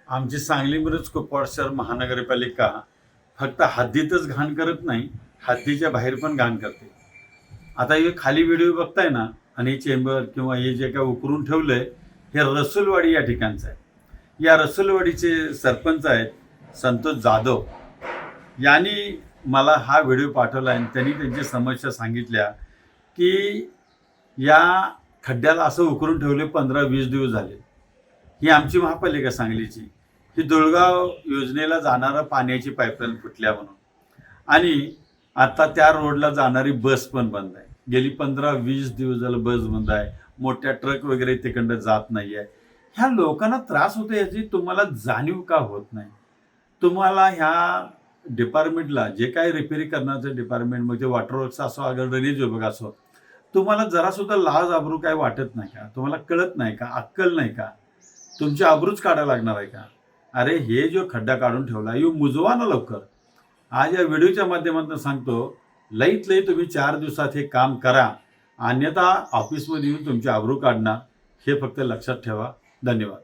आमची सांगली मिरज कुपवाड शहर महानगरपालिका फक्त हद्दीतच घाण करत नाही, हद्दीच्या बाहेर पण घाण करते. आता हे खाली व्हिडिओ बघताय ना, आणि हे चेंबर किंवा हे जे काय उकरून ठेवलंय, हे रसूलवाडी या ठिकाणचं आहे. या रसूलवाडीचे सरपंच आहेत संतोष जाधव. यांनी मला हा व्हिडिओ पाठवला आणि त्यांनी त्यांची समस्या सांगितल्या की या खड्ड्याला असं उकरून ठेवले 15-20 दिवस झाले. ही आमची महापालिका सांगलीची. ही दुळगाव योजनेला जाणारा पाण्याची पाईपलाईन फुटल्या म्हणून, आणि आता त्या रोडला जाणारी बस पण बंद आहे. गेली 15-20 दिवस झालं बस बंद आहे. मोठ्या ट्रक वगैरे तिकडं जात नाही आहे. ह्या लोकांना त्रास होतो याची तुम्हाला जाणीव का होत नाही? तुम्हाला ह्या डिपार्टमेंटला जे काय रिपेअरी करण्याचं डिपार्टमेंट, मग ते वॉटर वर्क्स असो अगर ड्रेनेज विभाग असो, तुम्हाला जरासुद्धा लाज आबरू काय वाटत नाही का? तुम्हाला कळत नाही का? अक्कल नाही का? तुमची आबरूच काढायला लागणार आहे का? अरे हे जो खड्डा काढून ठेवला यो मुजवा ना लवकर. आज या व्हिडिओच्या माध्यमातून सांगतो, लईत लई तुम्ही 4 दिवसात हे काम करा, अन्यथा ऑफिसमध्ये येऊन तुमची आबरू काढणार. हे फक्त लक्षात ठेवा. धन्यवाद.